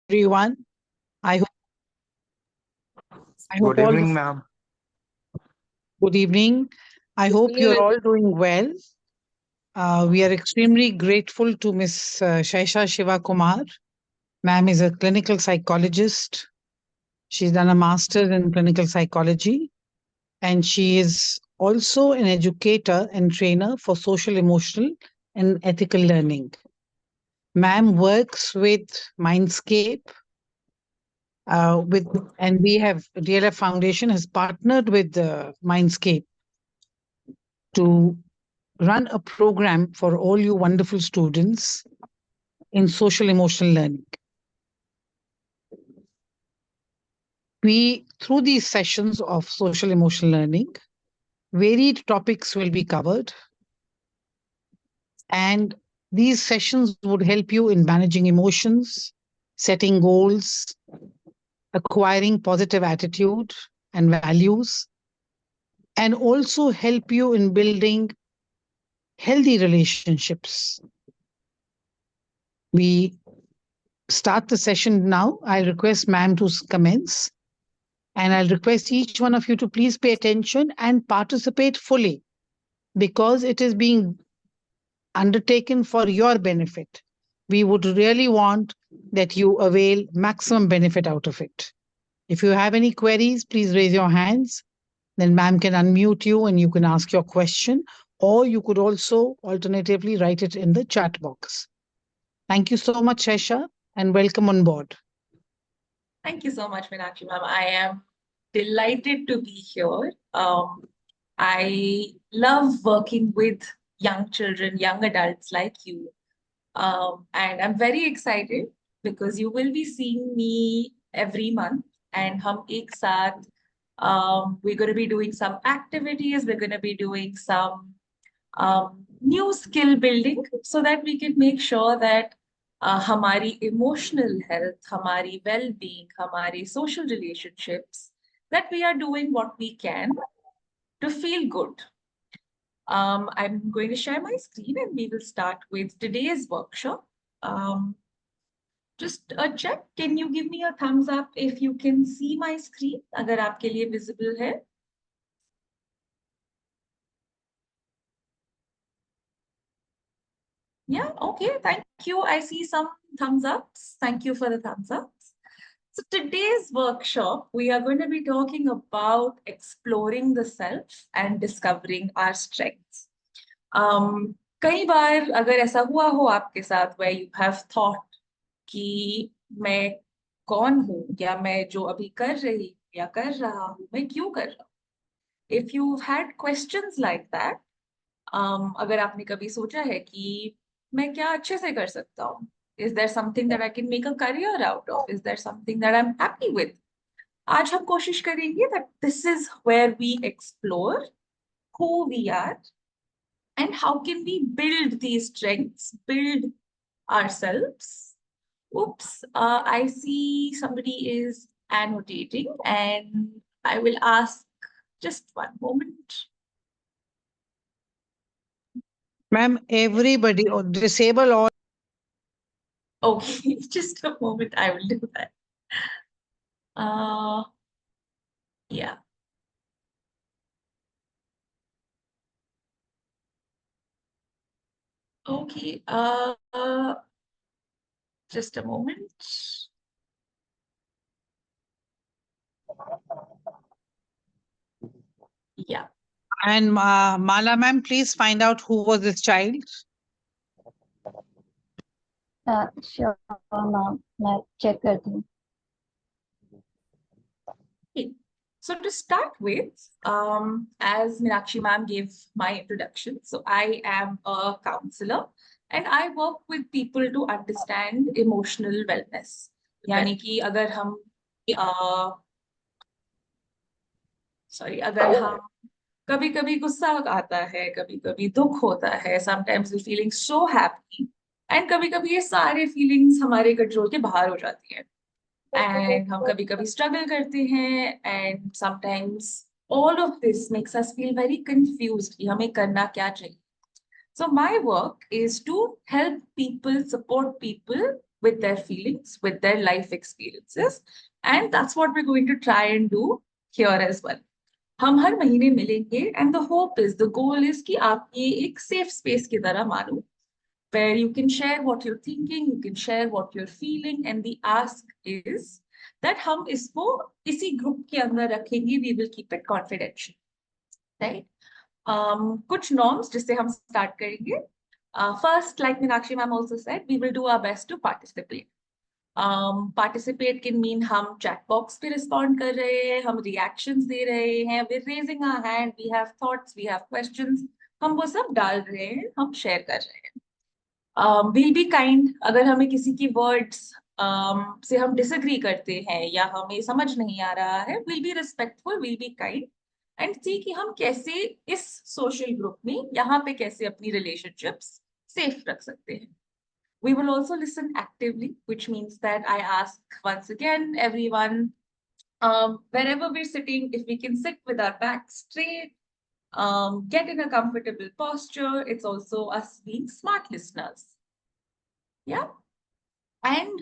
everyone. I hope, I hope Good all evening, ma'am. good evening. I hope you're all doing well. We are extremely grateful to Miss Shaisha Shiva Kumar. Ma'am is a clinical psychologist. She's done a master's in clinical psychology, and she is also an educator and trainer for social, emotional, and ethical learning. Ma'am works with Mindscape, with and we have DLF Foundation has partnered with Mindscape to run a program for all you wonderful students in social emotional learning. We, through these sessions of social emotional learning, varied topics will be covered, and these sessions would help you in managing emotions, setting goals, acquiring positive attitude and values, and also help you in building healthy relationships. We start the session now. I request ma'am to commence, and I'll request each one of you to please pay attention and participate fully because it is being undertaken for your benefit. We would really want that you avail maximum benefit out of it. If you have any queries, please raise your hands. Then ma'am can unmute you and you can ask your question, or you could also alternatively write it in the chat box. Thank you so much, Shesha, and welcome on board. Thank you so much, Meenakshi ma'am. I am delighted to be here. I love working with young children, young adults like you. And I'm very excited because you will be seeing me every month. And hum ek saath, we're going to be doing some activities. We're going to be doing some new skill building so that we can make sure that हमारी emotional health, हमारी well-being, हमारी social relationships, that we are doing what we can to feel good. I'm going to share my screen and we will start with today's workshop. Just a check. Can you give me a thumbs up if you can see my screen? अगर आपके लिए visible है. Yeah, okay, thank you. I see some thumbs ups. Thank you for the thumbs ups. So today's workshop, we are going to be talking about exploring the self and discovering our strengths. कई बार अगर ऐसा हुआ हो आपके साथ where you have thought कि मैं कौन हूँ या मैं जो अभी कर रही या कर रहा हूँ मैं क्यों कर रहा हूँ. If you've had questions like that, अगर आपने कभी सोचा है कि मैं क्या अच्छे से कर सकता हूँ, is there something that I can make a career out of, is there something that I'm happy with, आज हम कोशिश करेंगे that this is where we explore who we are and how can we build these strengths, build ourselves. Oops, I see somebody is annotating and I will ask just one moment. Ma'am, everybody disable all. Okay, just a moment, I will do that. Yeah. Okay, just a moment. Yeah. And Mala ma'am, please find out who was this child. Sure, ma'am. मैं check करती हूँ. Okay. So to start with, as Meenakshi ma'am gave my introduction, so I am a counselor and I work with people to understand emotional wellness. यानी कि अगर हम अगर हम कभी-कभी गुस्सा आता है, कभी-कभी दुख होता है, sometimes we're feeling so happy, and कभी-कभी ये सारे feelings हमारे control के बाहर हो जाती हैं. And हम कभी-कभी struggle करते हैं, and sometimes all of this makes us feel very confused कि हमें करना क्या चाहिए. So my work is to help people, support people with their feelings, with their life experiences. And that's what we're going to try and do here as well. हम हर महीने मिलेंगे and the hope is, the goal is कि आप ये एक safe space की तरह मानो, where you can share what you're thinking, you can share what you're feeling, and the ask is that हम इसको इसी group के अंदर रखेंगे, we will keep it confidential, right? कुछ norms जिससे हम start करेंगे. First, like Meenakshi ma'am also said, we will do our best to participate. Participate can mean हम chat box पे respond कर रहे हैं, हम reactions दे रहे हैं, we're raising our hand, we have thoughts, we have questions, हम वो सब डाल रहे हैं, हम share कर रहे हैं. We'll be kind. अगर हमें किसी की words से हम disagree करते हैं या हमें समझ नहीं आ रहा है, we'll be respectful, we'll be kind and see कि हम कैसे इस social group में यहाँ पे कैसे अपनी relationships safe रख सकते हैं. We will also listen actively, which means that I ask once again everyone, wherever we're sitting, if we can sit with our back straight, get in a comfortable posture. It's also us being smart listeners. Yeah. And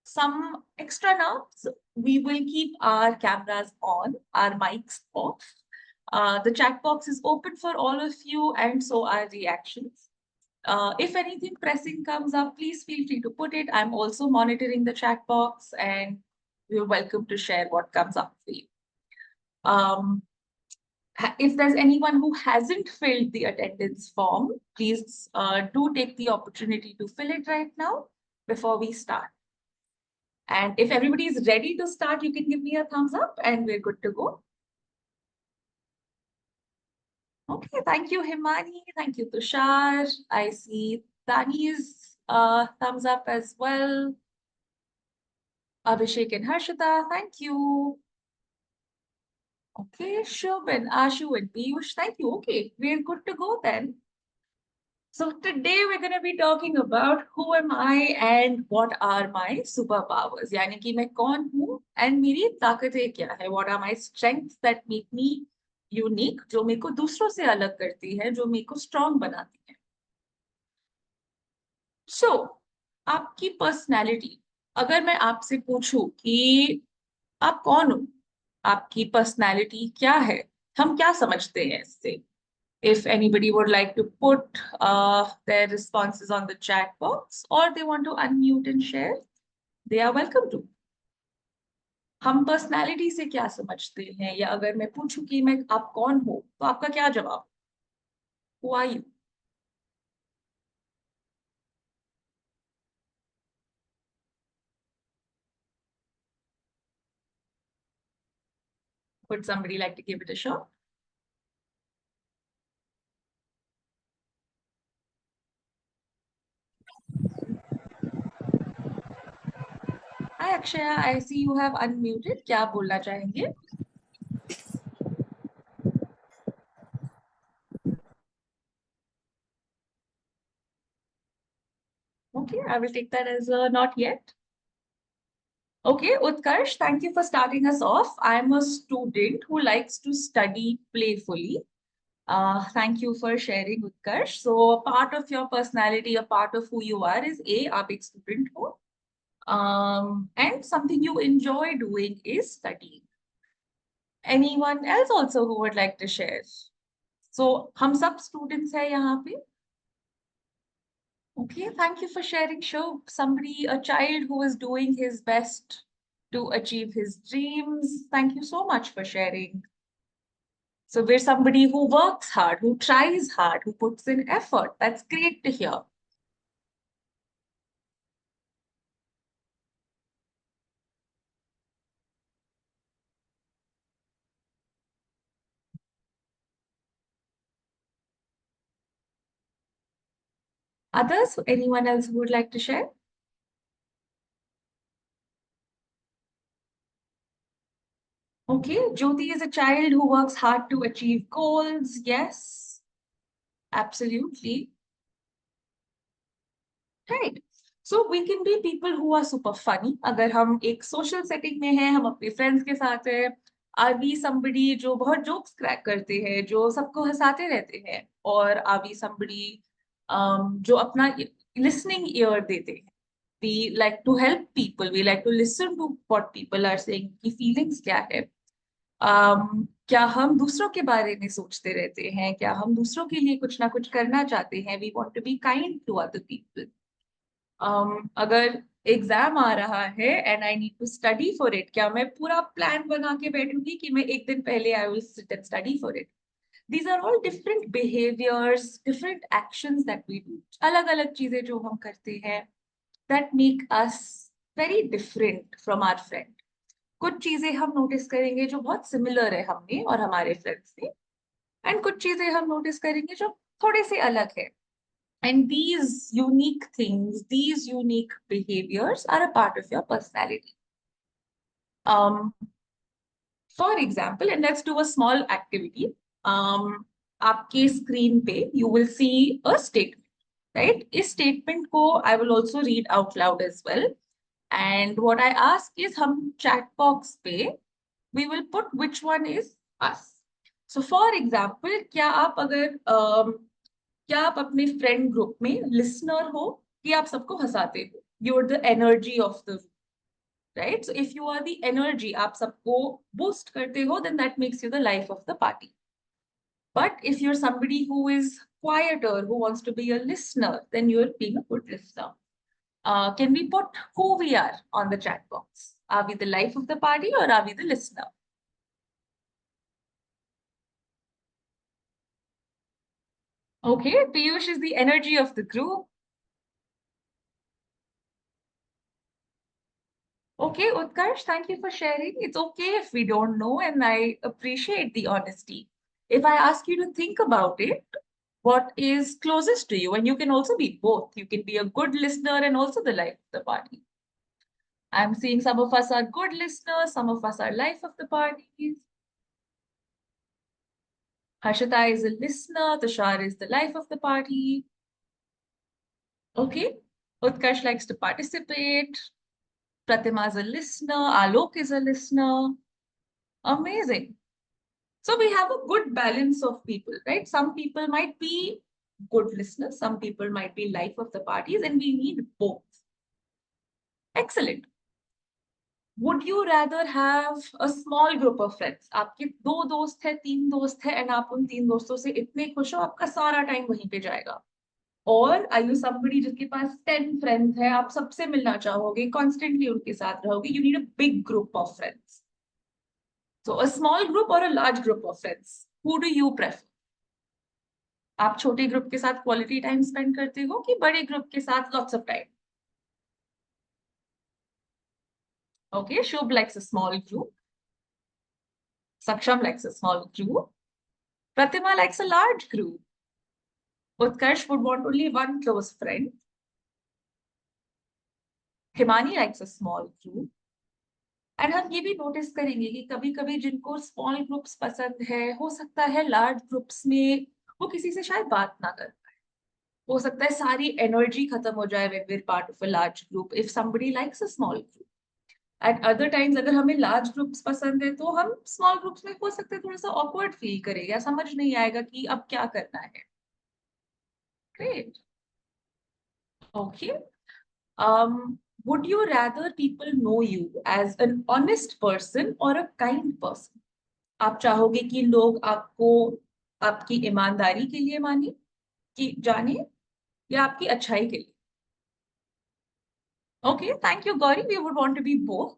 some extra notes, we will keep our cameras on, our mics off. The chat box is open for all of you, and so are reactions. If anything pressing comes up, please feel free to put it. I'm also monitoring the chat box, and you're welcome to share what comes up for you. If there's anyone who hasn't filled the attendance form, please do take the opportunity to fill it right now before we start. And if everybody is ready to start, you can give me a thumbs up and we're good to go. Okay, thank you, Himani. Thank you, Tushar. I see Dani's thumbs up as well. Abhishek and Harshita, thank you. Okay, Shubin, Ashu and Piyush, thank you. Okay, we're good to go then. So today we're going to be talking about who am I and what are my superpowers. यानी कि मैं कौन हूँ and मेरी ताकतें क्या है. What are my strengths that make me unique, जो मेरे को दूसरों से अलग करती है, जो मेरे को strong बनाती है. So आपकी personality, अगर मैं आपसे पूछूं कि आप कौन हो, आपकी personality क्या है, हम क्या समझते हैं इससे? If anybody would like to put their responses on the chat box or they want to unmute and share, they are welcome to. हम personality से क्या समझते हैं, या अगर मैं पूछूं कि मैं आप कौन हो, तो आपका क्या जवाब? Who are you? Would somebody like to give it a shot? Hi Akshaya, I see you have unmuted. क्या बोलना चाहेंगे? Okay, I will take that as a not yet. Okay, Utkarsh, thank you for starting us off. I'm a student who likes to study playfully. Thank you for sharing, Utkarsh. So a part of your personality, a part of who you are is आप एक student हो. And something you enjoy doing is studying. Anyone else also who would like to share? So हम सब students हैं यहाँ पे. Okay, thank you for sharing, Show. Somebody, a child who is doing his best to achieve his dreams. Thank you so much for sharing. So we're somebody who works hard, who tries hard, who puts in effort. That's great to hear. Others, anyone else who would like to share? Okay, Jyoti is a child who works hard to achieve goals. Yes, absolutely. Right. So we can be people who are super funny. अगर हम एक social setting में हैं, हम अपने friends के साथ हैं, are we somebody जो बहुत jokes crack करते हैं, जो सबको हंसाते रहते हैं, और are we somebody जो अपना listening ear देते हैं? We like to help people. We like to listen to what people are saying. कि feelings क्या है? क्या हम दूसरों के बारे में सोचते रहते हैं? क्या हम दूसरों के लिए कुछ ना कुछ करना चाहते हैं? We want to be kind to other people. अगर एग्जाम आ रहा है and I need to study for it, क्या मैं पूरा प्लान बना के बैठूंगी कि मैं एक दिन पहले I will sit and study for it? These are all different behaviors, different actions that we do. अलग अलग चीजें जो हम करते हैं that make us very different from our friend. कुछ चीजें हम नोटिस करेंगे जो बहुत सिमिलर है हम में और हमारे फ्रेंड्स में, एंड कुछ चीजें हम नोटिस करेंगे जो थोड़े से अलग है. And these unique things, these unique behaviors are a part of your personality. Um, for example, and let's do a small activity. आपके स्क्रीन पे you will see a statement, right? इस statement को I will also read out loud as well. And what I ask is हम chat box पे we will put which one is us. So for example, क्या आप अपने friend group में listener हो कि आप सबको हंसाते हो? You are the energy of the, right? So if you are the energy, आप सबको बूस्ट करते हो, then that makes you the life of the party. But if you're somebody who is quieter, who wants to be a listener, then you're being a good listener. Can we put who we are on the chat box? Are we the life of the party or are we the listener? Okay, Piyush is the energy of the group. Okay, Utkarsh, thank you for sharing. It's okay if we don't know, and I appreciate the honesty. If I ask you to think about it, what is closest to you? And you can also be both. You can be a good listener and also the life of the party. I'm seeing some of us are good listeners, some of us are life of the parties. Harshita is a listener, Tushar is the life of the party. Okay, Utkarsh likes to participate. Pratima is a listener, Alok is a listener. Amazing. So we have a good balance of people, right? Some people might be good listeners, some people might be life of the parties, and we need both. Excellent. Would you rather have a small group of friends? आपके दो दोस्त है, तीन दोस्त है, and आप उन तीन दोस्तों से इतने खुश हो, आपका सारा टाइम वहीं पे जाएगा. और are you somebody जिसके पास 10 friends है, आप सबसे मिलना चाहोगे, constantly उनके साथ रहोगे? You need a big group of friends. So a small group or a large group of friends? Who do you prefer? आप छोटे ग्रुप के साथ क्वालिटी टाइम स्पेंड करते हो कि बड़े ग्रुप के साथ lots of time? Okay, Shubh likes a small group. Saksham likes a small group. Pratima likes a large group. Utkarsh would want only one close friend. Himani likes a small group. And हम ये भी notice करेंगे कि कभी कभी जिनको small groups पसंद है, हो सकता है लार्ज ग्रुप्स में वो किसी से शायद बात ना कर पाए. हो सकता है सारी एनर्जी खत्म हो जाए when we're part of a large group if somebody likes a small group. At other times अगर हमें लार्ज ग्रुप्स पसंद है तो हम स्मॉल ग्रुप्स में हो सकते हैं थोड़ा सा ऑकवर्ड फील करें या समझ नहीं आएगा कि अब क्या करना है. Great. Okay. Would you rather people know you as an honest person or a kind person? आप चाहोगे कि लोग आपको आपकी ईमानदारी के लिए माने कि जाने या आपकी अच्छाई के लिए? Okay, thank you, Gauri. We would want to be both.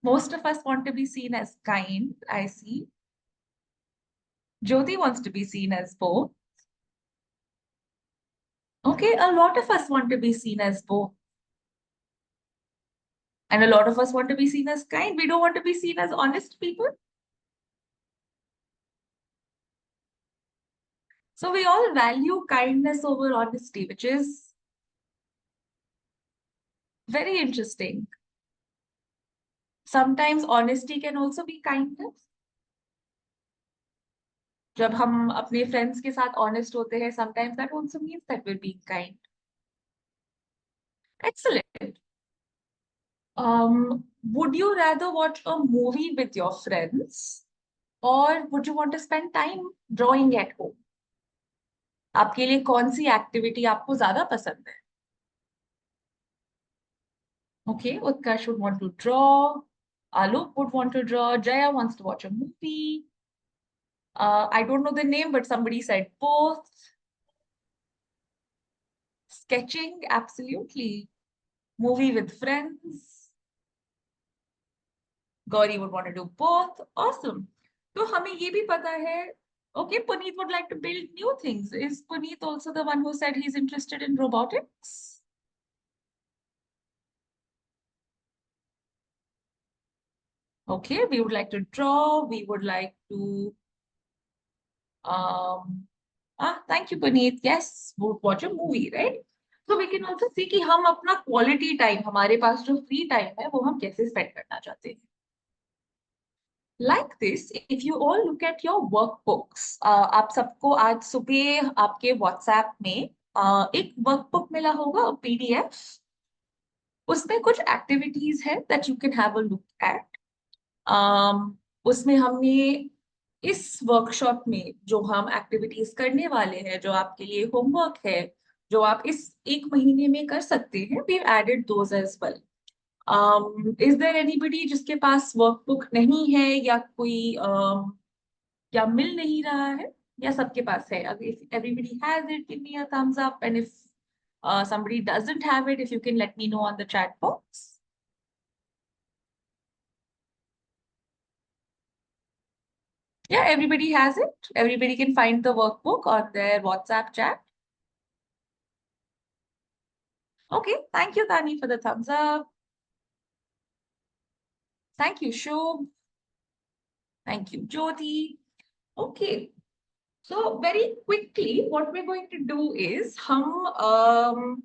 Most of us want to be seen as kind, I see. Jyoti wants to be seen as both. Okay, a lot of us want to be seen as both. And a lot of us want to be seen as kind. We don't want to be seen as honest people. So we all value kindness over honesty, which is very interesting. Sometimes honesty can also be kindness. जब हम अपने friends के साथ honest होते हैं, sometimes that also means that we're being kind. Excellent. Would you rather watch a movie with your friends or would you want to spend time drawing at home? आपके लिए कौन सी एक्टिविटी आपको ज्यादा पसंद है? Okay, Utkarsh would want to draw. Alok would want to draw. Jaya wants to watch a movie. I don't know the name, but somebody said both. Sketching, absolutely. Movie with friends. Gauri would want to do both. Awesome. So हमें ये भी पता है. Okay, Puneet would like to build new things. Is Puneet also the one who said he's interested in robotics? Okay, we would like to draw. We would like to thank you, Puneet. Yes, we'll watch a movie, right? So we can also see कि हम अपना quality time, हमारे पास जो free time है, वो हम कैसे spend करना चाहते हैं. Like this, if you all look at your workbooks, आप सबको आज सुबह आपके WhatsApp में एक workbook मिला होगा, PDF. उसमें कुछ activities है that you can have a look at. उसमें हमने इस वर्कशॉप में जो हम एक्टिविटीज करने वाले हैं, जो आपके लिए होमवर्क है, जो आप इस एक महीने में कर सकते हैं, we added those as well. Is there anybody जिसके पास वर्कबुक नहीं है, या कोई या मिल नहीं रहा है, या सबके पास है? अगर if everybody has it, give me a thumbs up, and if somebody doesn't have it, if you can let me know on the chat box. Yeah, everybody has it. Everybody can find the workbook on their WhatsApp chat. Okay, thank you, Tani, for the thumbs up. Thank you, Shubh. Thank you, Jyoti. Okay, so very quickly, what we're going to do is हम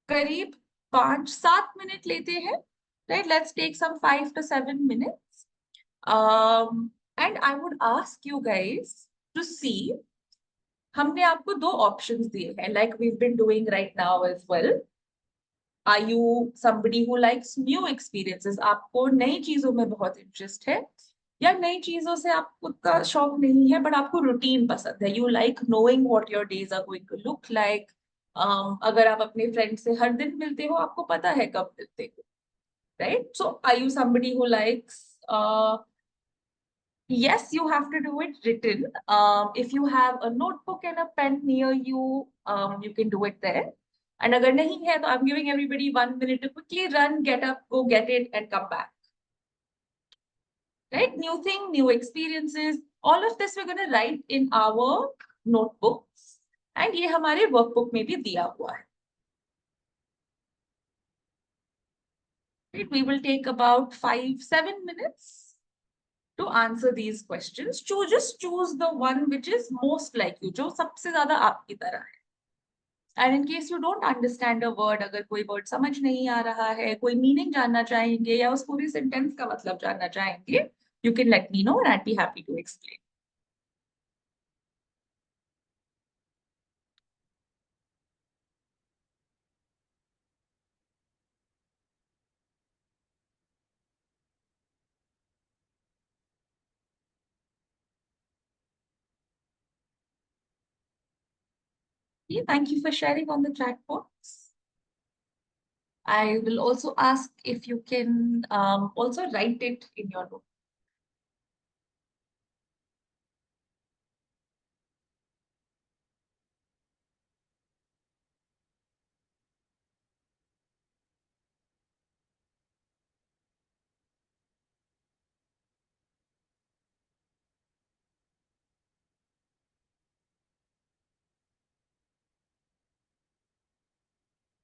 करीब 5-7 minute लेते हैं. Right, let's take some 5 to 7 minutes. And I would ask you guys to see, हमने आपको 2 options दिए हैं, like we've been doing right now as well. Are you somebody who likes new experiences? आपको नई चीजों में बहुत इंटरेस्ट है, या नई चीजों से आपको उतना शौक नहीं है, बट आपको रूटीन पसंद है? You like knowing what your days are going to look like. अगर आप अपने फ्रेंड से हर दिन मिलते हो, आपको पता है कब मिलते हो, right? So are you somebody who likes yes, you have to do it written. If you have a notebook and a pen near you, you can do it there. And agar nahi hai, to I'm giving everybody 1 minute to quickly run, get up, go get it, and come back. Right? New thing, new experiences. All of this we're going to write in our notebooks. And ये हमारे workbook में भी दिया हुआ है. Right? We will take about 5-7 minutes to answer these questions. Just choose the one which is most like you, जो सबसे ज़्यादा आपकी तरह है. And in case you don't understand a word, अगर कोई word समझ नहीं आ रहा है, कोई meaning जानना चाहेंगे, या उस पूरी sentence का मतलब जानना चाहेंगे, you can let me know and I'd be happy to explain. Okay, thank you for sharing on the chat box. I will also ask if you can also write it in your note.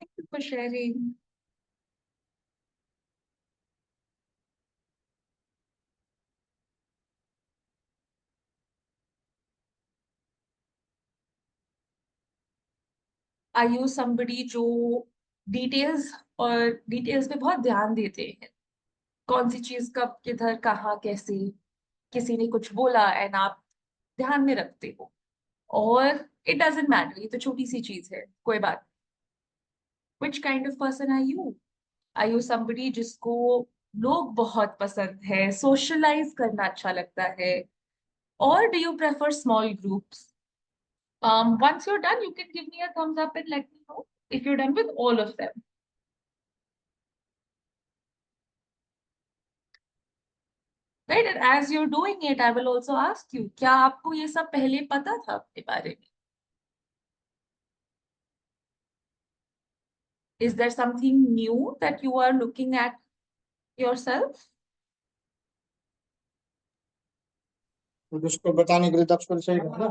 Thank you for sharing. Are you somebody जो details और details पे बहुत ध्यान देते हैं? कौन सी चीज कब किधर कहाँ कैसे, किसी ने कुछ बोला एंड आप ध्यान में रखते हो, और इट डजंट मैटर, ये तो छोटी सी चीज है, कोई बात. Which kind of person are you? Are you somebody जिसको लोग बहुत पसंद है, सोशलाइज करना अच्छा लगता है, or do you prefer small groups? Once you're done, you can give me a thumbs up and let me know if you're done with all of them. right? And as you're doing it, I will also ask you, क्या आपको ये सब पहले पता था अपने बारे में? Is there something new that you are looking at yourself? उसको बताने के लिए दक्ष को सही करना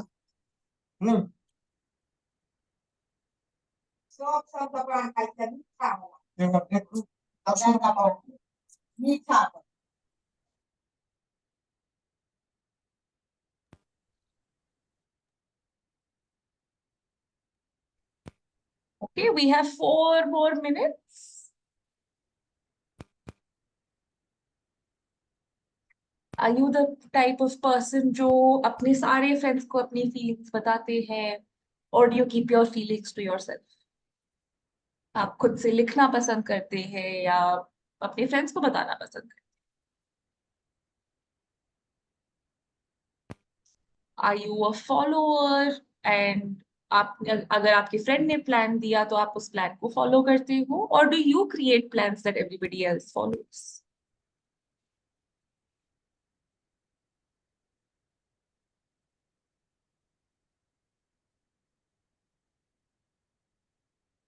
Okay, we have 4 more minutes. Are you the type of person जो अपने सारे friends को अपनी feelings बताते हैं, or do you keep your feelings to yourself? आप खुद से लिखना पसंद करते हैं या अपने friends को बताना पसंद करते हैं? Are you a follower and आप अगर आपके friend ने plan दिया तो आप उस plan को follow करते हो, or do you create plans that everybody else follows?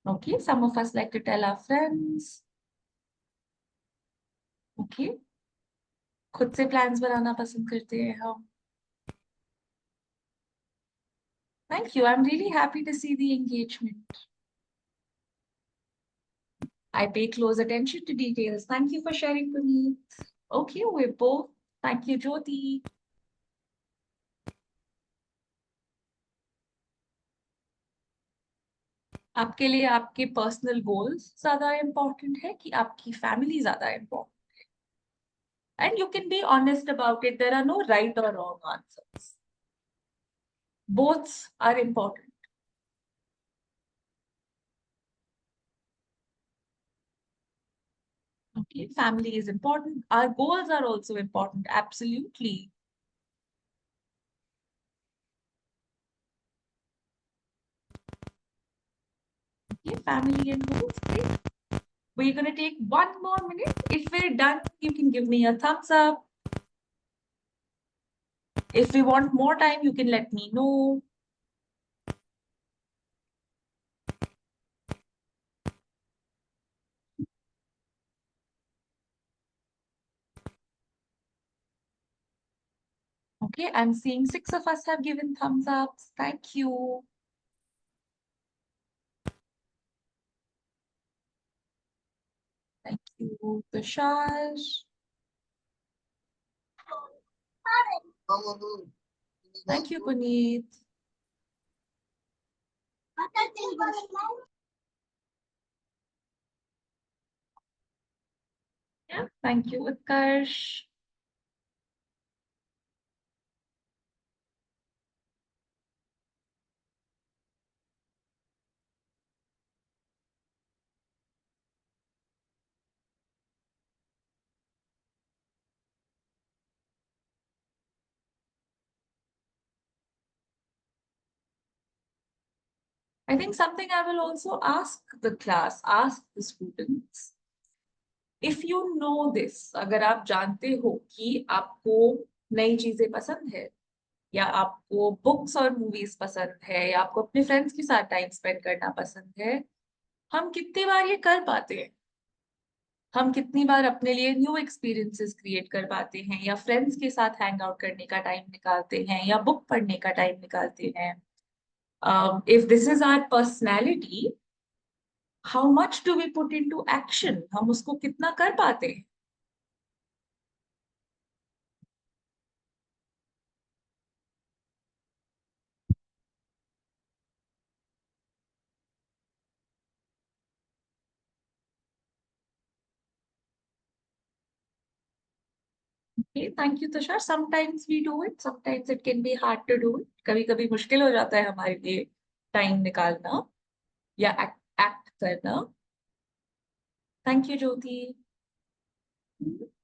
Okay, some of us like to tell our friends. Okay, खुद से plans बनाना पसंद करते हैं हम. Thank you. I'm really happy to see the engagement. I pay close attention to details. Thank you for sharing with me. Okay, we're both. Thank you, Jyoti. आपके लिए आपके personal goals ज्यादा इम्पोर्टेंट है कि आपकी फैमिली ज्यादा important है? And you can be honest about it. There are no right और wrong answers. Both are important. Okay, family is important. Our goals are also important. Absolutely. Okay, family and goals. Great. We're going to take 1 more minute. If we're done, you can give me a thumbs up. If we want more time, you can let me know. Okay, I'm seeing 6 of us have given thumbs up. Thank you. Thank you, Tushar. Thank you, Puneet. Yeah, thank you, Utkarsh. I think something I will also ask the class, ask the students. If you know this, अगर आप जानते हो कि आपको नई चीजें पसंद है, या आपको बुक्स और मूवीज पसंद है, या आपको अपने फ्रेंड्स के साथ टाइम स्पेंड करना पसंद है, हम कितनी बार ये कर पाते हैं? हम कितनी बार अपने लिए न्यू एक्सपीरियंसेस क्रिएट कर पाते हैं, या फ्रेंड्स के साथ हैंग आउट करने का टाइम निकालते हैं, या बुक पढ़ने का टाइम निकालते हैं? If this is our personality, how much do we put into action? हम उसको कितना कर पाते हैं? Okay, thank you, Tushar. Sometimes we do it, sometimes it can be hard to do it. कभी-कभी मुश्किल हो जाता है हमारे लिए टाइम निकालना या एक्ट करना. Thank you, Jyoti.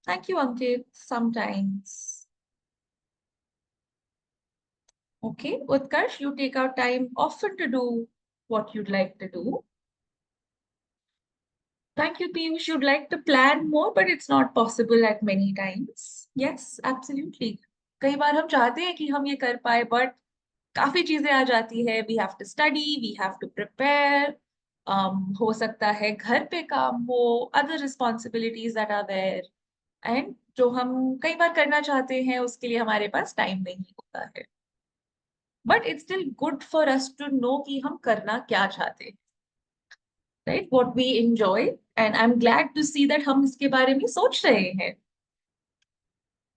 Thank you, Ankit. Sometimes. Okay, Utkarsh, you take out time often to do what you'd like to do. Thank you, Piyush. You'd like to plan more, but it's not possible at many times. Yes absolutely. कई बार हम चाहते हैं कि हम ये कर पाए, but काफी चीजें आ जाती है। We have to study, we have to prepare. हो सकता है घर पे काम हो, other responsibilities that are there, and जो हम कई बार करना चाहते हैं उसके लिए हमारे पास टाइम नहीं होता है। But it's still good for us to know कि हम करना क्या चाहते हैं, right, what we enjoy. And I am glad to see that हम इसके बारे में सोच रहे हैं।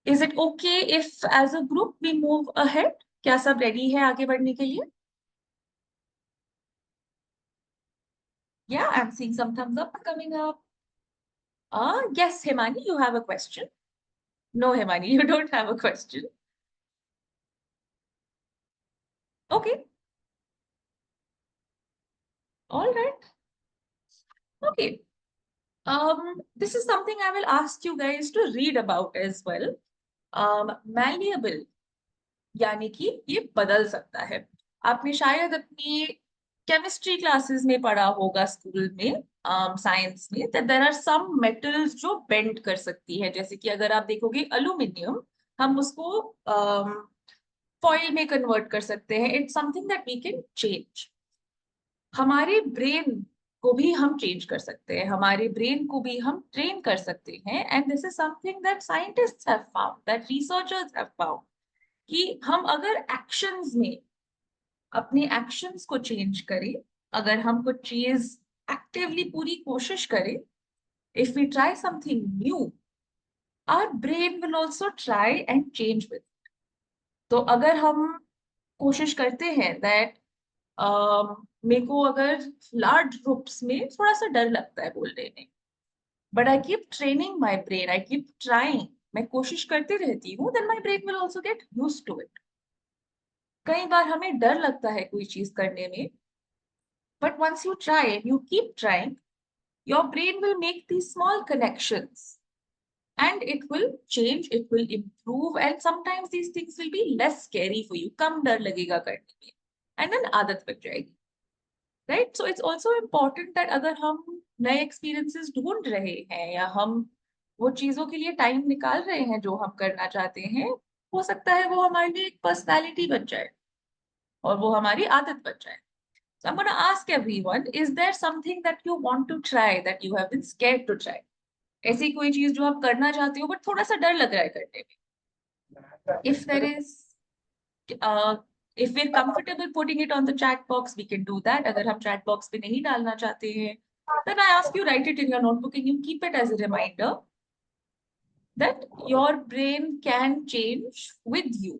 Is it okay if as a group we move ahead? क्या सब रेडी है आगे बढ़ने के लिए? Yeah, I'm seeing some thumbs up coming up. Yes, Himani, you have a question. No, Himani, you don't have a question. Okay, all right. Okay. This is something I will ask you guys to read about as well. Malleable, यानी कि ये बदल सकता है। आपने शायद अपनी chemistry classes में पढ़ा होगा स्कूल में, साइंस में, that there are some metals जो बेंड कर सकती है। जैसे कि अगर आप देखोगे अल्यूमिनियम, हम उसको फॉइल में कन्वर्ट कर सकते हैं। It's something that we can change. हमारे ब्रेन को भी हम चेंज कर सकते हैं, हमारे ब्रेन को भी हम ट्रेन कर सकते हैं। And this is something that scientists have found, that researchers have found, कि हम अगर एक्शंस में अपने एक्शंस को चेंज करें, अगर हम कुछ चीज एक्टिवली पूरी कोशिश करें, if we try something new, our brain will also try and change with. तो अगर हम कोशिश करते हैं दैट मेरे को अगर लार्ज ग्रुप्स में थोड़ा सा डर लगता है बोलने में, but I keep training my brain, I keep trying, मैं कोशिश करती रहती हूँ, then my brain will also get used to it. कई बार हमें डर लगता है कोई चीज करने में, but once you try and you keep trying, your brain will make these small connections and it will change, it will improve, and sometimes these things will be less scary for you, कम डर लगेगा करने में, and then आदत बन जाएगी, right? So it's also important that अगर हम नए experiences ढूंढ रहे हैं या हम वो चीजों के लिए टाइम निकाल रहे हैं जो हम करना चाहते हैं, हो सकता है वो हमारे लिए एक पर्सनैलिटी बन जाए और वो हमारी आदत बन जाए। So I'm going to ask everyone, is there something that you want to try that you have been scared to try? ऐसी कोई चीज जो आप करना चाहते हो बट थोड़ा सा डर लग रहा है करने में? If there is, if we're comfortable putting it on the chat box, we can do that. अगर हम chat box पे नहीं डालना चाहते हैं, then I ask you write it in your notebook and you keep it as a reminder that your brain can change with you.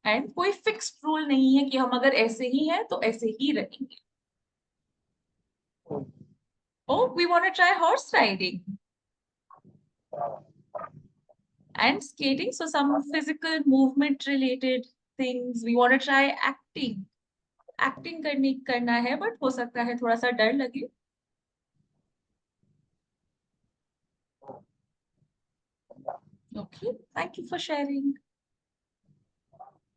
And कोई fixed rule नहीं है कि हम अगर ऐसे ही हैं तो ऐसे ही रहेंगे. Oh, we want to try horse riding and skating. So some physical movement related things. We want to try acting. Acting करना है, but हो सकता है थोड़ा सा डर लगे. Okay, thank you for sharing.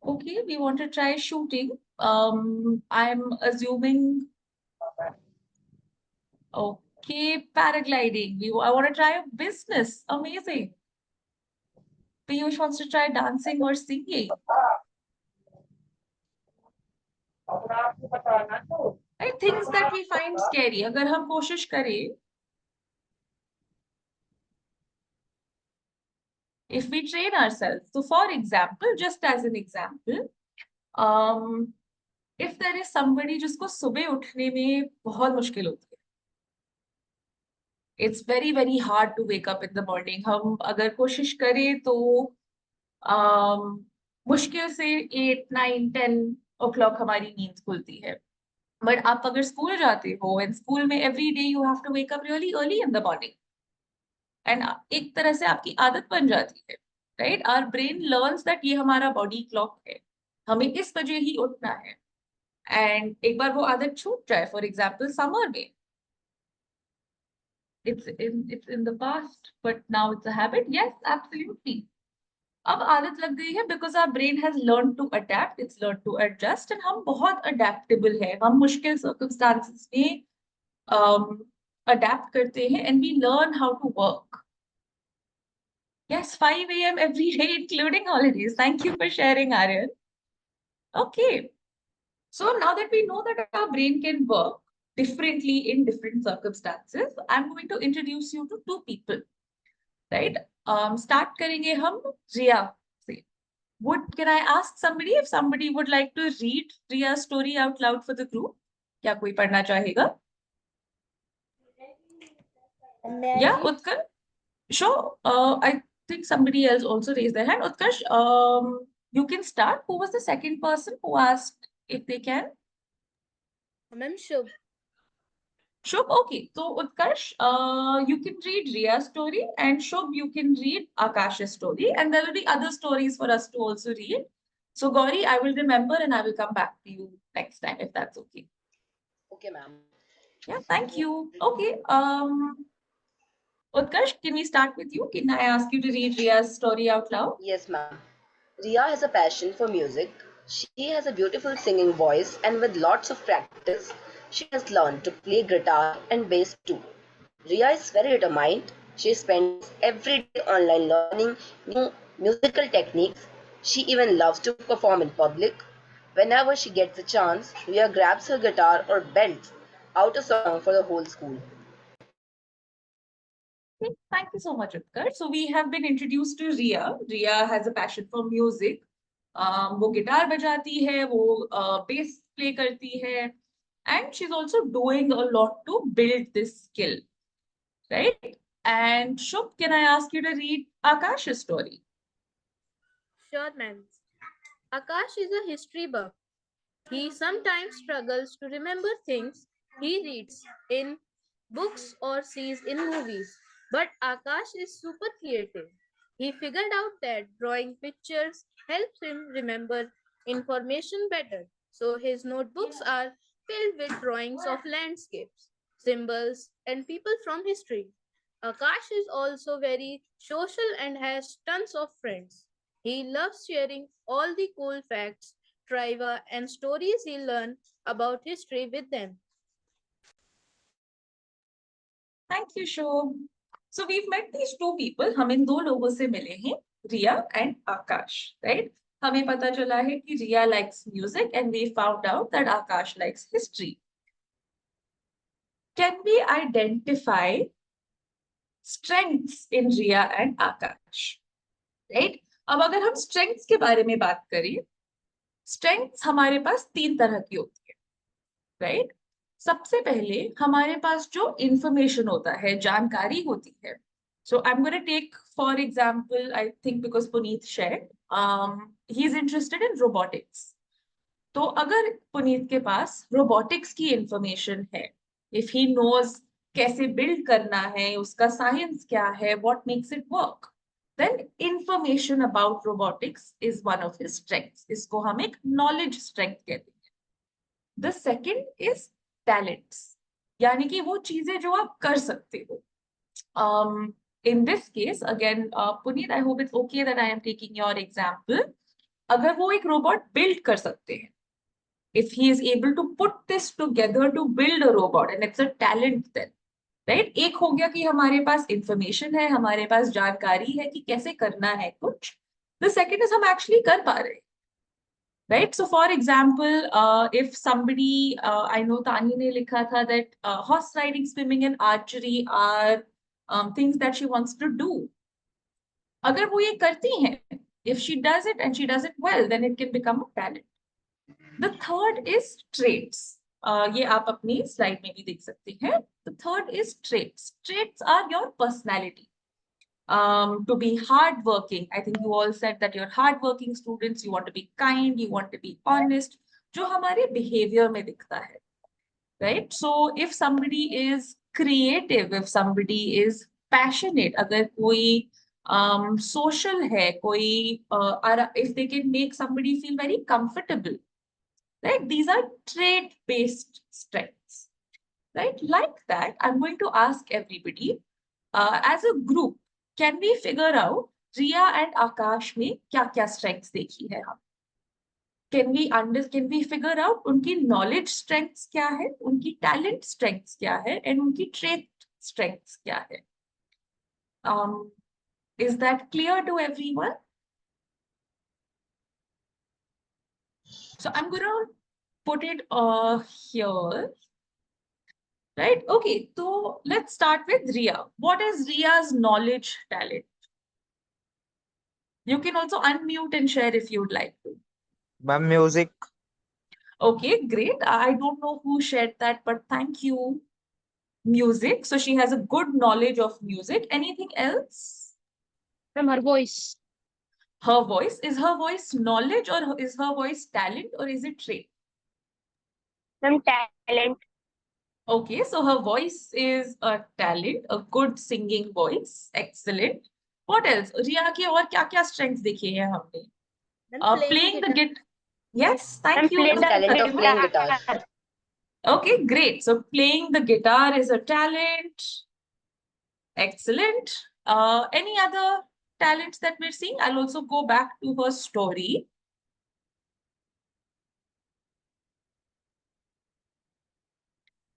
Okay, we want to try shooting. I'm assuming. Okay, paragliding. I want to try a business. Amazing. Piyush wants to try dancing or singing. Right? Things that we find scary. अगर हम कोशिश करें, if we train ourselves. So for example, just as an example, if there is somebody जिसको सुबह उठने में बहुत मुश्किल होती है, it's very very hard to wake up in the morning. हम अगर कोशिश करें तो मुश्किल से 8, 9, 10 o'clock हमारी नींद खुलती है। बट आप अगर स्कूल जाते हो, एंड स्कूल में every day you have to wake up really early in the morning, and एक तरह से आपकी आदत बन जाती है, right? Our brain learns that ये हमारा बॉडी क्लॉक है, हमें इस बजे ही उठना है। एंड एक बार वो आदत छूट जाए, फॉर एग्जाम्पल समर में, it's in the past but now it's a habit. Yes, absolutely. अब आदत लग गई है because our brain has learned to adapt, it's learned to adjust, and हम बहुत adaptable है, हम मुश्किल circumstances में adapt करते हैं, and we learn how to work. Yes, 5 a.m. every day, including holidays. Thank you for sharing, Aryan. Okay. So now that we know that our brain can work differently in different circumstances, I'm going to introduce you to two people, right? Start करेंगे हम Riya से. Can I ask somebody if somebody would like to read Riya's story out loud for the group? क्या कोई पढ़ना चाहेगा? Yeah, Utkarsh? Sure. I think somebody else also raised their hand. Utkarsh, you can start. Who was the second person who asked if they can? Ma'am, Shubh. Shubh, okay. So Utkarsh, you can read Riya's story, and Shubh, you can read Akash's story, and there will be other stories for us to also read. So Gauri, I will remember and I will come back to you next time if that's okay. Okay, ma'am. Yeah, thank you. Okay. Utkarsh, can we start with you? Can I ask you to read Riya's story out loud? Yes, ma'am. Ria has a passion for music. She has a beautiful singing voice, and with lots of practice, she has learned to play guitar and bass too. Ria is very determined. She spends every day online learning new musical techniques. She even loves to perform in public. Whenever she gets a chance, Ria grabs her guitar or belts out a song for the whole school. Okay, thank you so much, Utkarsh. So we have been introduced to Riya. Riya has a passion for music. वो guitar बजाती है, वो bass play करती है, and she's also doing a lot to build this skill, right? And Shubh, can I ask you to read Akash's story? Sure, ma'am. Akash is a history buff. He sometimes struggles to remember things he reads in books or sees in movies. But Akash is super creative. He figured out that drawing pictures helps him remember information better. So his notebooks are filled with drawings of landscapes, symbols, and people from history. Akash is also very social and has tons of friends. He loves sharing all the cool facts, trivia, and stories he learned about history with them. Thank you, Shubh. So we've met these two people. हम इन दो लोगों से मिले हैं, Riya and Akash, right? हमें पता चला है कि Riya likes music and we found out that Akash likes history. Can we identify strengths in Riya and Akash? Right? अब अगर हम strengths के बारे में बात करें, strengths हमारे पास तीन तरह की होती है, right? सबसे पहले हमारे पास जो information होता है, जानकारी होती है. So I'm going to take, for example, I think because Puneet shared, he's interested in robotics. तो अगर पुनीत के पास रोबोटिक्स की इंफॉर्मेशन है, इफ ही नोज कैसे बिल्ड करना है, उसका साइंस क्या है, what makes it work, then information about robotics is one of his strengths. इसको हम एक नॉलेज स्ट्रेंथ कहते हैं. द सेकंड इज टैलेंट्स, यानी कि वो चीजें जो आप कर सकते हो. In this case, again, Puneet, I hope it's okay that I am taking your example. अगर वो एक रोबोट बिल्ड कर सकते हैं, if he is able to put this together to build a robot, and it's a talent then, right? एक हो गया कि हमारे पास information है, हमारे पास जानकारी है कि कैसे करना है कुछ. The second is हम actually कर पा रहे हैं, right? So for example, if somebody, I know Tani ने लिखा था that horse riding, swimming and archery are things that she wants to do. अगर वो ये करती हैं, if she does it and she does it well, then it can become a talent. The third is traits. ये आप अपनी slide में भी देख सकते हैं. The third is traits. Traits are your personality. To be hardworking. I think you all said that you're hardworking students. You want to be kind. You want to be honest. जो हमारे behavior में दिखता है, right? So if somebody is creative, if somebody is passionate, अगर कोई social है, कोई if they can make somebody feel very comfortable, right? These are trait-based strengths, right? Like that, I'm going to ask everybody, as a group, can we figure out Riya and Akash में क्या-क्या strengths देखी है हम? Can we figure out उनकी knowledge strengths क्या है, उनकी talent strengths क्या है, and उनकी trait strengths क्या है? Is that clear to everyone? So I'm going to put it here. Right? Okay, so let's start with Ria. What is Ria's knowledge talent? You can also unmute and share if you'd like to. Ma'am, music. Okay, great. I don't know who shared that, but thank you. Music. So she has a good knowledge of music. Anything else? From her voice. Her voice. Is her voice knowledge or is her voice talent or is it trait? From talent. Okay, so her voice is a talent, a good singing voice. Excellent. What else? Riya की और क्या-क्या strengths देखी है हमने? Playing the guitar. Yes, thank you. And talent of playing guitar. Okay, great. So playing the guitar is a talent. Excellent. Any other talents that we're seeing? I'll also go back to her story.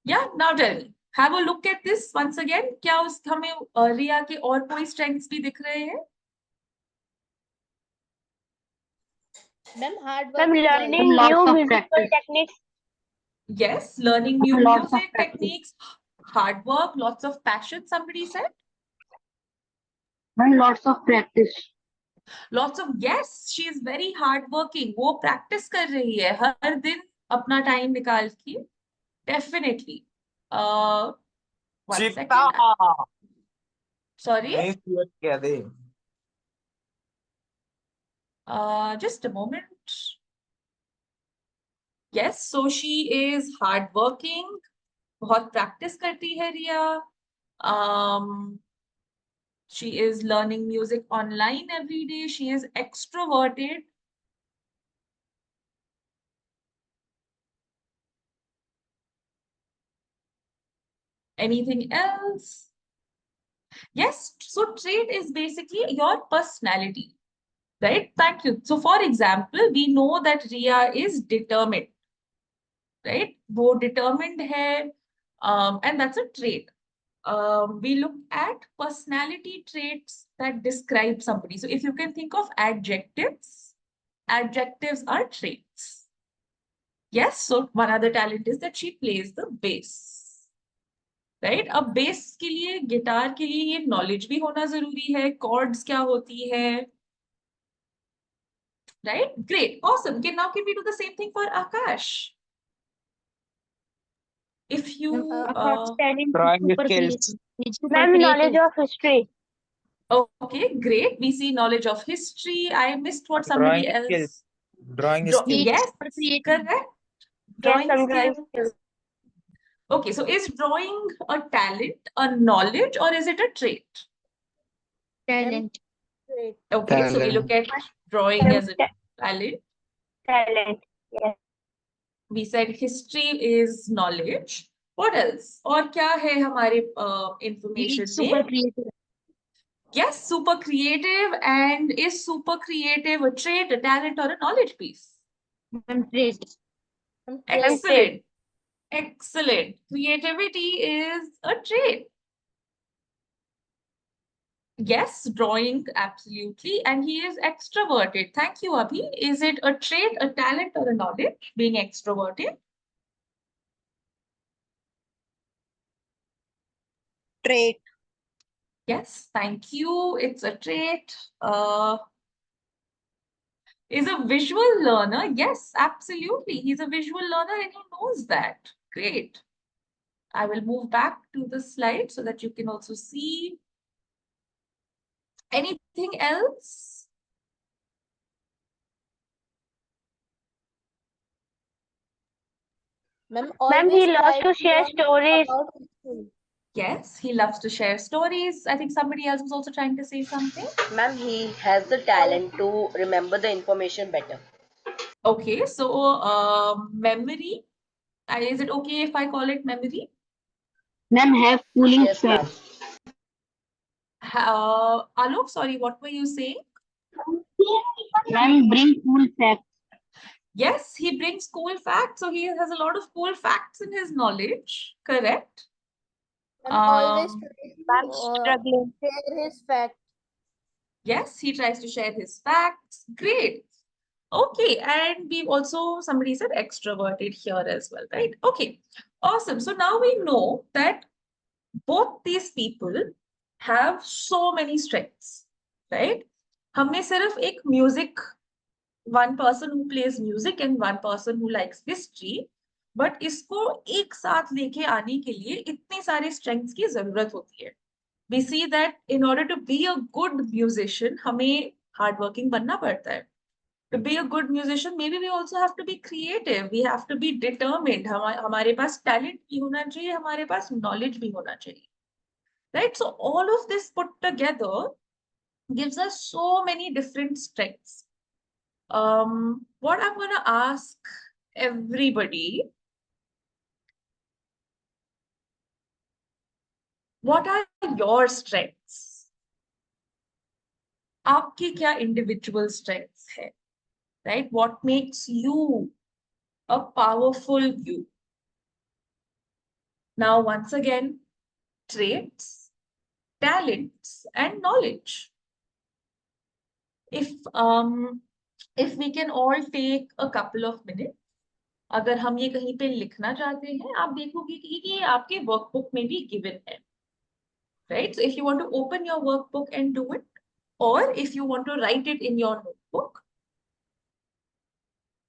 Yeah, now tell me. Have a look at this once again. क्या उस हमें रिया के और कोई strengths भी दिख रहे हैं? From learning new musical techniques. Yes, learning new music techniques, hard work, lots of passion, somebody said. And lots of practice. Lots of, yes, she is very hardworking. वो practice कर रही है हर दिन अपना time निकाल के. Definitely. One second. Sorry. नहीं select किया दे. Just a moment. Yes, so she is hardworking. बहुत practice करती है रिया. She is learning music online every day. She is extroverted. Anything else? Yes, so trait is basically your personality, right? Thank you. So for example, we know that Ria is determined, right? वो determined है, and that's a trait. We look at personality traits that describe somebody. So if you can think of adjectives, adjectives are traits. Yes, so one other talent is that she plays the bass. Right अब base के लिए guitar के लिए ये knowledge भी होना जरूरी है कॉर्ड्स क्या होती है right great awesome now can we do the same thing for Akash if you Drawing skills. Ma'am, knowledge of history. okay great we see knowledge of history I missed what somebody Drawing else skills. Drawing skills. yes correct drawing Yes, skills okay so is drawing a talent a knowledge or is it a trait Talent. okay so we look at drawing as a talent Talent. Yes. we said history is knowledge what else और क्या है हमारे information Super में creative. yes super creative and is super creative a trait a talent or a knowledge piece Ma'am, trait. excellent excellent creativity is a trait yes drawing absolutely and he is extroverted thank you Abhi is it a trait a talent or a knowledge being extroverted Trait. yes thank you it's a trait is a visual learner yes absolutely he's a visual learner and he knows that great I will move back to the slide so that you can also see anything else Ma'am, he loves to share stories. yes he loves to share stories I think somebody else was also trying to say something Ma'am, he has the talent to remember the information better. okay so memory is it okay if I call it memory Ma'am, have cooling Yes, ma'am. Alok sorry what were you saying Ma'am, bring cool facts. yes he brings cool facts so he has a lot of cool facts in his knowledge correct Always um, ma'am, struggling. Share his fact. Yes, he tries to share his facts. Great. Okay, and we've also, somebody said extroverted here as well, right? Okay, awesome. So now we know that both these people have so many strengths, right? हमने सिर्फ एक music, one person who plays music and one person who likes history, but इसको एक साथ लेके आने के लिए इतने सारे strengths की जरूरत होती है. We see that in order to be a good musician, हमें hardworking बनना पड़ता है. To be a good musician, maybe we also have to be creative. We have to be determined. हमारे पास talent भी होना चाहिए, हमारे पास knowledge भी होना चाहिए. Right? So all of this put together gives us so many different strengths. What I'm going to ask everybody, what are your strengths? आपकी क्या individual strengths है? Right? What makes you a powerful you? Now, once again, traits, talents, and knowledge. If we can all take a couple of minutes, अगर हम ये कहीं पे लिखना चाहते हैं, आप देखोगे कि ये आपके वर्कबुक में भी given है. Right? So if you want to open your workbook and do it, or if you want to write it in your notebook,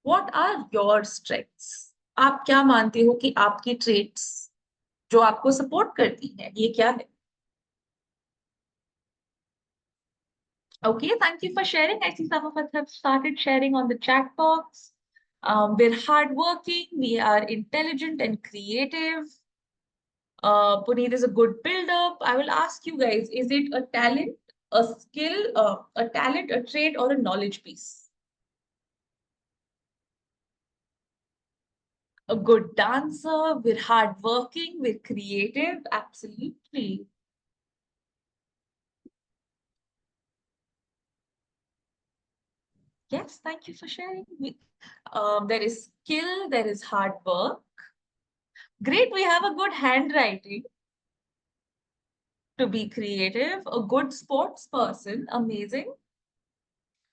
what are your strengths? आप क्या मानते हो कि आपकी traits जो आपको support करती हैं, ये क्या है? Okay, thank you for sharing. I see some of us have started sharing on the chat box. We're hardworking, we are intelligent and creative. Puneet is a good build-up. I will ask you guys, is it a talent, a skill, a talent, a trait, or a knowledge piece? A good dancer, we're hardworking, we're creative, absolutely. Yes, thank you for sharing. There is skill, there is hard work. Great, we have a good handwriting. To be creative, a good sports person, amazing.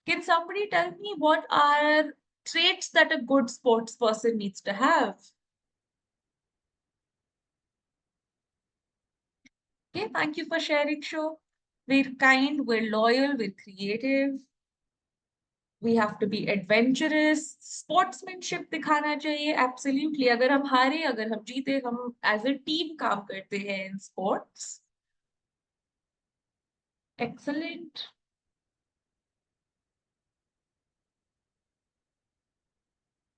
Can somebody tell me what are traits that a good sports person needs to have? Okay, thank you for sharing, Sho. We're kind, we're loyal, we're creative. We have to be adventurous. Sportsmanship दिखाना चाहिए, absolutely. अगर हम हारे, अगर हम जीते, हम as a team काम करते हैं in sports. Excellent.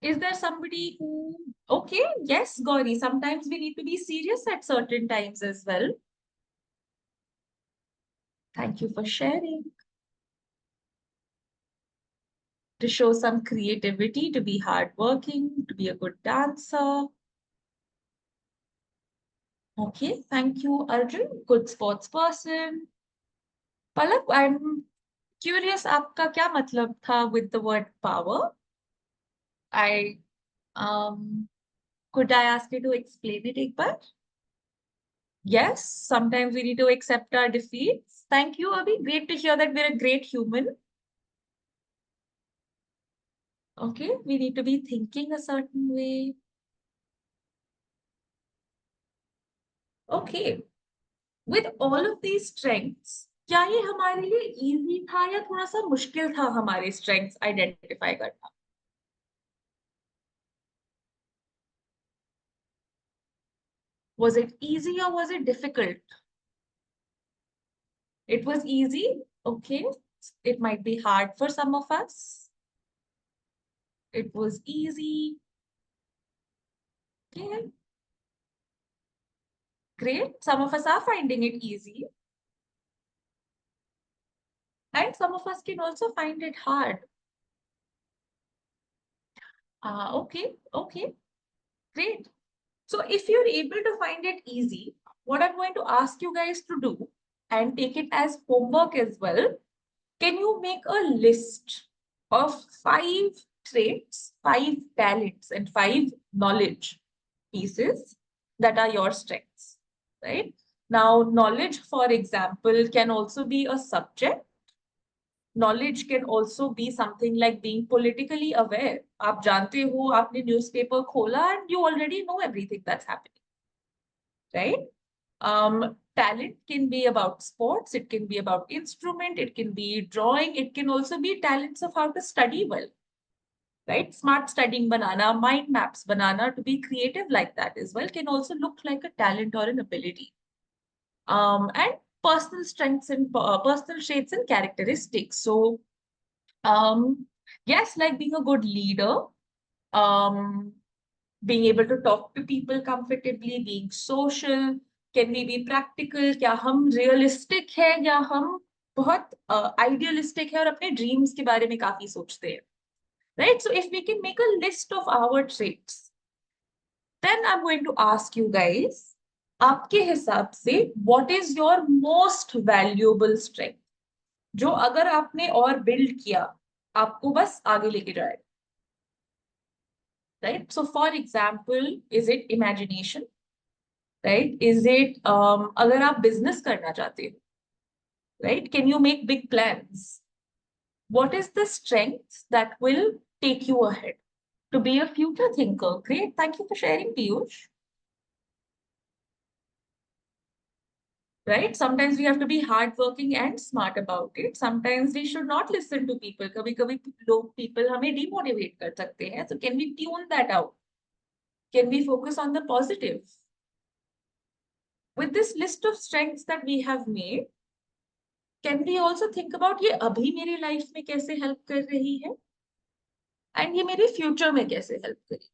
Is there somebody who, okay, yes, Gauri, sometimes we need to be serious at certain times as well. Thank you for sharing. To show some creativity, to be hardworking, to be a good dancer. Okay, thank you, Arjun. Good sports person. Palak, I'm curious, आपका क्या मतलब था with the word power? Could I ask you to explain it एक बार? Yes, sometimes we need to accept our defeats. Thank you, Abhi. Great to hear that we're a great human. Okay, we need to be thinking a certain way. Okay, with all of these strengths, क्या ये हमारे लिए easy था या थोड़ा सा मुश्किल था हमारे strengths identify करना? Was it easy or was it difficult? It was easy. Okay, it might be hard for some of us. It was easy. Okay. Great. Some of us are finding it easy. And some of us can also find it hard. Okay. Great. So if you're able to find it easy, what I'm going to ask you guys to do and take it as homework as well, can you make a list of 5 traits, 5 talents, and 5 knowledge pieces that are your strengths, right? Now, knowledge, for example, can also be a subject. knowledge can also be something like being politically aware. आप जानते हो, आपने newspaper खोला and you already know everything that's happening, right? Talent can be about sports, it can be about instrument, it can be drawing, it can also be talents of how to study well, right? Smart studying banana, mind maps banana, to be creative like that as well can also look like a talent or an ability. And personal strengths and personal traits and characteristics. So, yes, like being a good leader, um, being able to talk to people comfortably, being social, can we be practical? क्या हम realistic है या हम बहुत idealistic है और अपने dreams के बारे में काफी सोचते हैं, right? So if we can make a list of our traits, then I'm going to ask you guys, आपके हिसाब से what is your most valuable strength? जो अगर आपने और build किया, आपको बस आगे लेके जाएगा, right? So for example, is it imagination? Right? Is it अगर आप business करना चाहते हो, right? Can you make big plans? What is the strength that will take you ahead? To be a future thinker. Great. Thank you for sharing, Piyush. Right? Sometimes we have to be hardworking and smart about it. Sometimes we should not listen to people. कभी-कभी people हमें demotivate कर सकते हैं. So can we tune that out? Can we focus on the positive? With this list of strengths that we have made, can we also think about ये अभी मेरी life में कैसे help कर रही है? And ये मेरे future में कैसे help करेगी?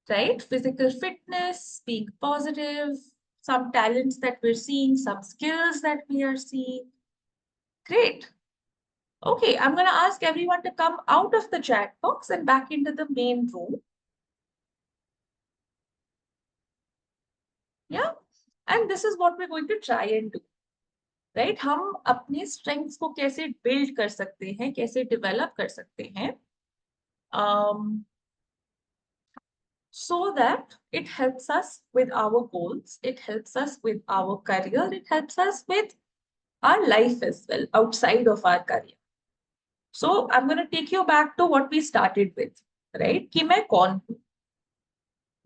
Right? Physical fitness, being positive, some talents that we're seeing, some skills that we are seeing. Great. Okay, I'm going to ask everyone to come out of the chat box and back into the main room. Yeah, and this is what we're going to try and do. Right? हम अपने strengths को कैसे build कर सकते हैं, कैसे develop कर सकते हैं, so that it helps us with our goals, it helps us with our career, it helps us with our life as well outside of our career. So I'm going to take you back to what we started with, right? कि मैं कौन हूँ?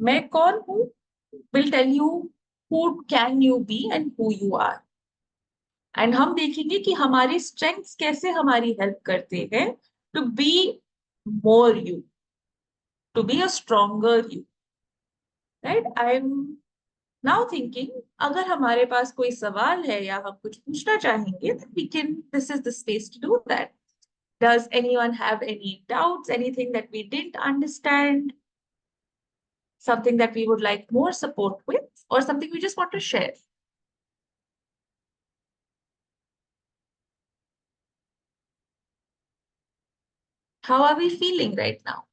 मैं कौन हूँ will tell you who can you be and who you are. And हम देखेंगे कि हमारी strengths कैसे हमारी help करते हैं to be more you, to be a stronger you, right? I'm now thinking, अगर हमारे पास कोई सवाल है या हम कुछ पूछना चाहेंगे, then we can, this is the space to do that. Does anyone have any doubts, anything that we didn't understand, something that we would like more support with, or something we just want to share? How are we feeling right now?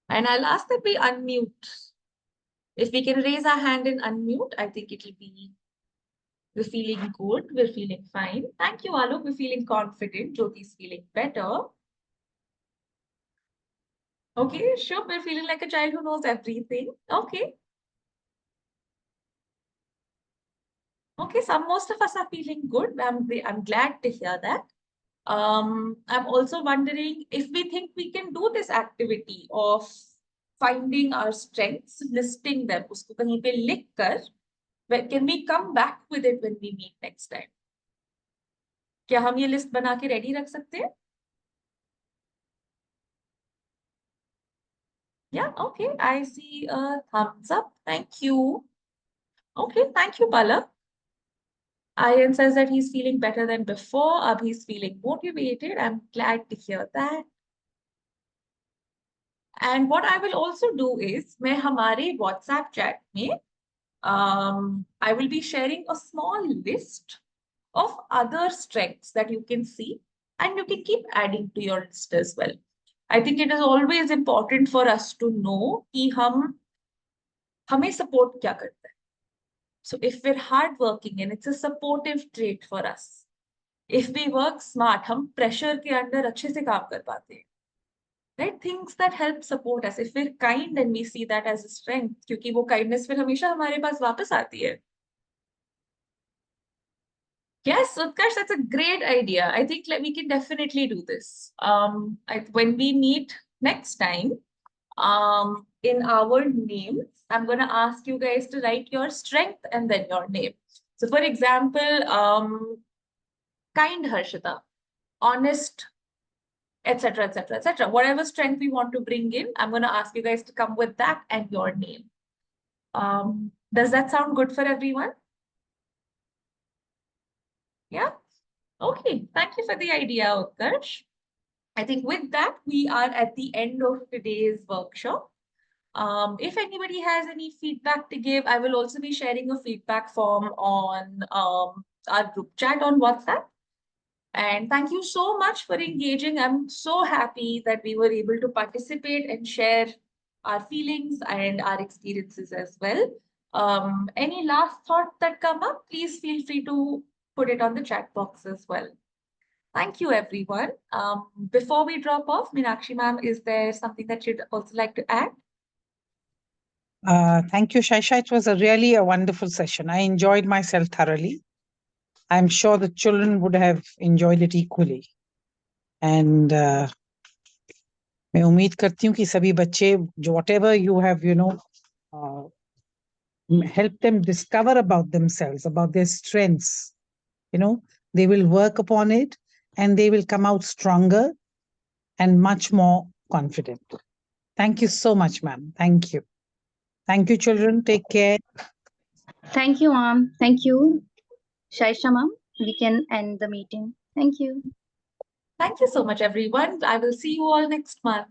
And I'll ask that we unmute. If we can raise our hand and unmute, I think it will be, we're feeling good, we're feeling fine. Thank you, Alok. We're feeling confident. Jyoti's feeling better. Okay, sure. We're feeling like a child who knows everything. Okay. Okay, most of us are feeling good. I'm glad to hear that. I'm also wondering if we think we can do this activity of finding our strengths, listing them, usko kahin pe likh kar, can we come back with it when we meet next time? क्या हम ये list बना के ready रख सकते हैं? Yeah, okay. I see a thumbs up. Thank you. Okay, thank you, Palak. Aryan says that he's feeling better than before. He's feeling motivated. I'm glad to hear that. And what I will also do is, मैं हमारे WhatsApp chat में, I will be sharing a small list of other strengths that you can see, and you can keep adding to your list as well. I think it is always important for us to know कि हमें support क्या करता है. So if we're hardworking and it's a supportive trait for us, if we work smart, हम pressure के अंदर अच्छे से काम कर पाते हैं. right? Things that help support us. If we're kind and we see that as a strength, क्योंकि वो kindness फिर हमेशा हमारे पास वापस आती है. Yes, Utkarsh, that's a great idea. I think we can definitely do this. When we meet next time, in our names, I'm going to ask you guys to write your strength and then your name. So, for example, kind Harshita, honest, etc., etc., etc. Whatever strength we want to bring in, I'm going to ask you guys to come with that and your name. Does that sound good for everyone? Yeah. Okay. Thank you for the idea, Utkarsh. I think with that, we are at the end of today's workshop. If anybody has any feedback to give, I will also be sharing a feedback form on our group chat on WhatsApp. And thank you so much for engaging. I'm so happy that we were able to participate and share our feelings and our experiences as well. Any last thoughts that come up, please feel free to put it on the chat box as well. Thank you, everyone. Before we drop off, Meenakshi ma'am, is there something that you'd also like to add? Thank you, Shaisha. It was really a wonderful session. I enjoyed myself thoroughly. I'm sure the children would have enjoyed it equally. And मैं उम्मीद करती हूँ कि सभी बच्चे जो whatever you have, help them discover about themselves, about their strengths, they will work upon it and they will come out stronger and much more confident. Thank you so much, ma'am. Thank you. Thank you, children. Take care. Thank you, ma'am. Thank you. Shaisha, ma'am, we can end the meeting. Thank you. Thank you so much, everyone. I will see you all next month.